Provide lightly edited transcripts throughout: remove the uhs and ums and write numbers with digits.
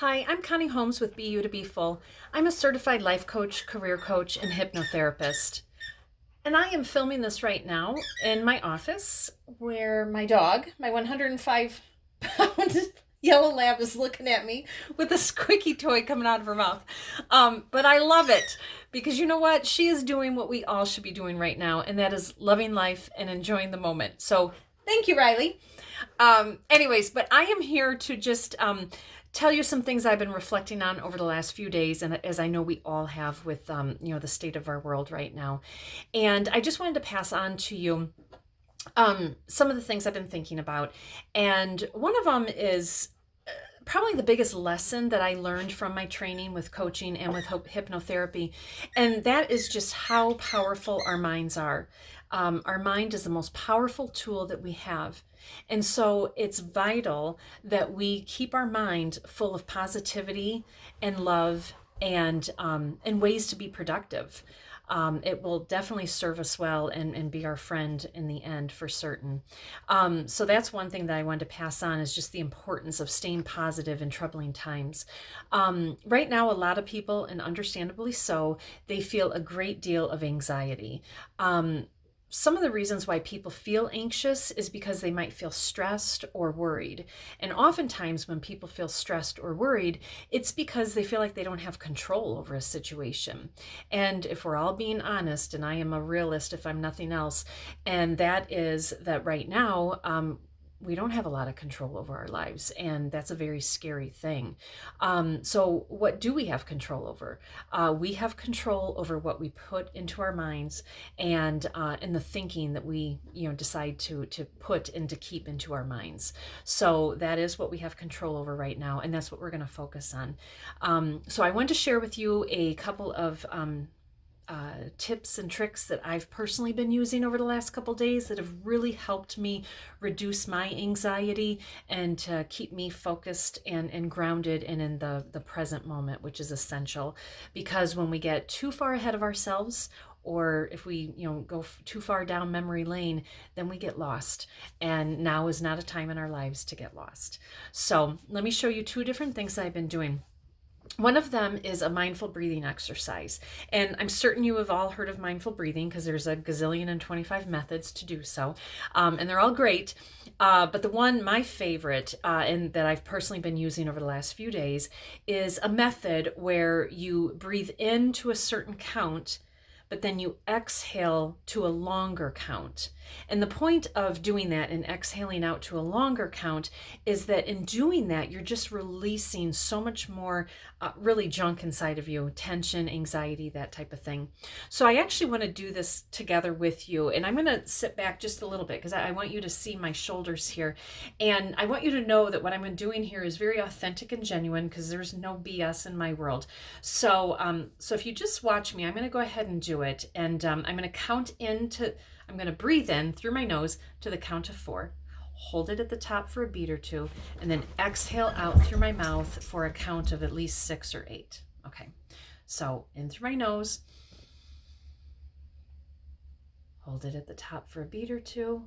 Hi, I'm Connie Holmes with Be You to Be Full. I'm a certified life coach, career coach, and hypnotherapist. And I am filming this right now in my office where my dog, my 105-pound yellow lab, is looking at me with a squeaky toy coming out of her mouth. But I love it because you know what? She is doing what we all should be doing right now, and that is loving life and enjoying the moment. So thank you, Riley. Anyways, but I am here to just tell you some things I've been reflecting on over the last few days, and as I know we all have with the state of our world right now. And I just wanted to pass on to you some of the things I've been thinking about. And one of them is probably the biggest lesson that I learned from my training with coaching and with hypnotherapy. And that is just how powerful our minds are. Our mind is the most powerful tool that we have. And so it's vital that we keep our mind full of positivity and love and ways to be productive. It will definitely serve us well and be our friend in the end for certain. So that's one thing that I wanted to pass on is just the importance of staying positive in troubling times. Right now, a lot of people, and understandably so, they feel a great deal of anxiety. Some of the reasons why people feel anxious is because they might feel stressed or worried. And oftentimes when people feel stressed or worried, it's because they feel like they don't have control over a situation. And if we're all being honest, and I am a realist if I'm nothing else, and that is that right now, we don't have a lot of control over our lives, and that's a very scary thing. So what do we have control over? We have control over what we put into our minds and the thinking that we decide to put and to keep into our minds. So that is what we have control over right now, and that's what we're going to focus on. So I want to share with you a couple of tips and tricks that I've personally been using over the last couple days that have really helped me reduce my anxiety and to keep me focused and grounded and in the present moment, which is essential. Because when we get too far ahead of ourselves, or if we go too far down memory lane, then we get lost. And now is not a time in our lives to get lost. So let me show you two different things that I've been doing. One of them is a mindful breathing exercise. And I'm certain you have all heard of mindful breathing because there's a gazillion and 25 methods to do so. And they're all great. But the one, my favorite, and that I've personally been using over the last few days is a method where you breathe into a certain count, but then you exhale to a longer count. And the point of doing that and exhaling out to a longer count is that in doing that, you're just releasing so much more really junk inside of you, tension, anxiety, that type of thing. So I actually want to do this together with you. And I'm going to sit back just a little bit because I want you to see my shoulders here. And I want you to know that what I'm doing here is very authentic and genuine because there's no BS in my world. So if you just watch me, I'm going to go ahead and do it. And I'm going to I'm going to breathe in through my nose to the count of 4, hold it at the top for a beat or two, and then exhale out through my mouth for a count of at least 6 or 8. Okay, so in through my nose, hold it at the top for a beat or two.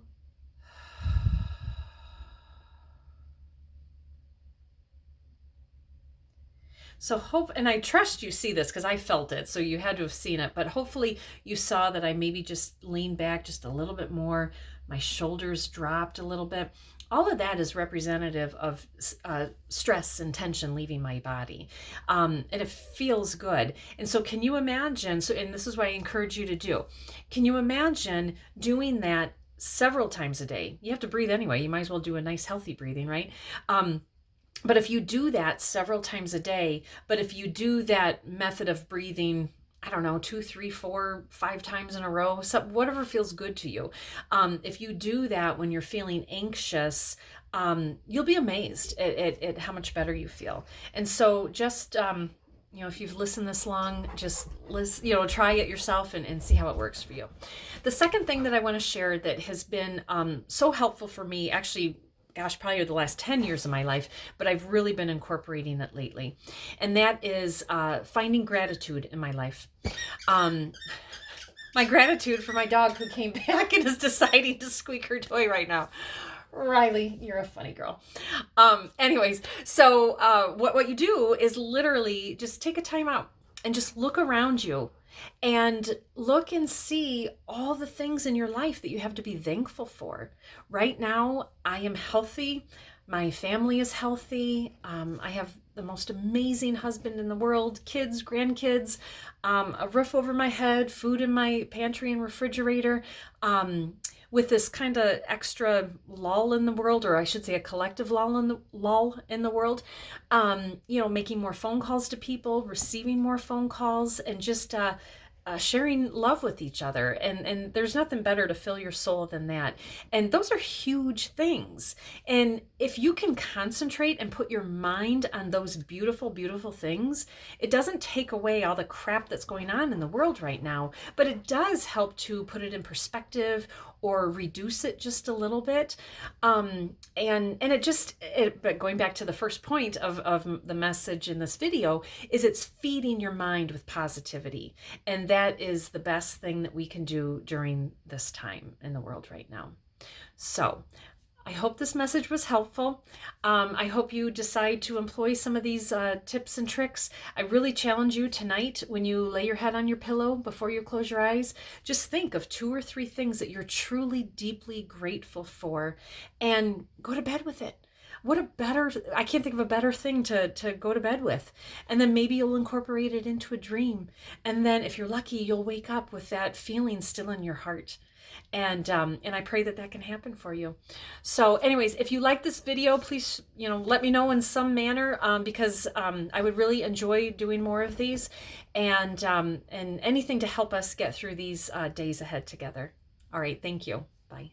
So and I trust you see this because I felt it, so you had to have seen it, but hopefully you saw that I maybe just leaned back just a little bit more, my shoulders dropped a little bit. All of that is representative of stress and tension leaving my body, and it feels good. And so can you imagine, and this is what I encourage you to do, can you imagine doing that several times a day? You have to breathe anyway, you might as well do a nice healthy breathing, right? But if you do that several times a day, but if you do that method of breathing, I don't know, 2, 3, 4, 5 times in a row, whatever feels good to you. If you do that when you're feeling anxious, you'll be amazed at how much better you feel. And so just, if you've listened this long, just listen, try it yourself and see how it works for you. The second thing that I want to share that has been so helpful for me, actually, probably the last 10 years of my life, but I've really been incorporating it lately. And that is finding gratitude in my life. My gratitude for my dog who came back and is deciding to squeak her toy right now. Riley, you're a funny girl. Anyways, so what you do is literally just take a time out and just look around you and look and see all the things in your life that you have to be thankful for. Right now, I am healthy. My family is healthy. I have the most amazing husband in the world, kids, grandkids, a roof over my head, food in my pantry and refrigerator. With this kind of extra lull in the world, or I should say a collective lull in the world, making more phone calls to people, receiving more phone calls, and just sharing love with each other. And there's nothing better to fill your soul than that. And those are huge things. And if you can concentrate and put your mind on those beautiful, beautiful things, it doesn't take away all the crap that's going on in the world right now, but it does help to put it in perspective or reduce it just a little bit. But going back to the first point of the message in this video, is it's feeding your mind with positivity. And that is the best thing that we can do during this time in the world right now. So I hope this message was helpful. I hope you decide to employ some of these tips and tricks. I really challenge you tonight, when you lay your head on your pillow before you close your eyes, just think of 2 or 3 things that you're truly, deeply grateful for and go to bed with it. I can't think of a better thing to go to bed with. And then maybe you'll incorporate it into a dream. And then if you're lucky, you'll wake up with that feeling still in your heart. And I pray that can happen for you. So anyways, if you like this video, please, let me know in some manner, because I would really enjoy doing more of these, and anything to help us get through these days ahead together. All right. Thank you. Bye.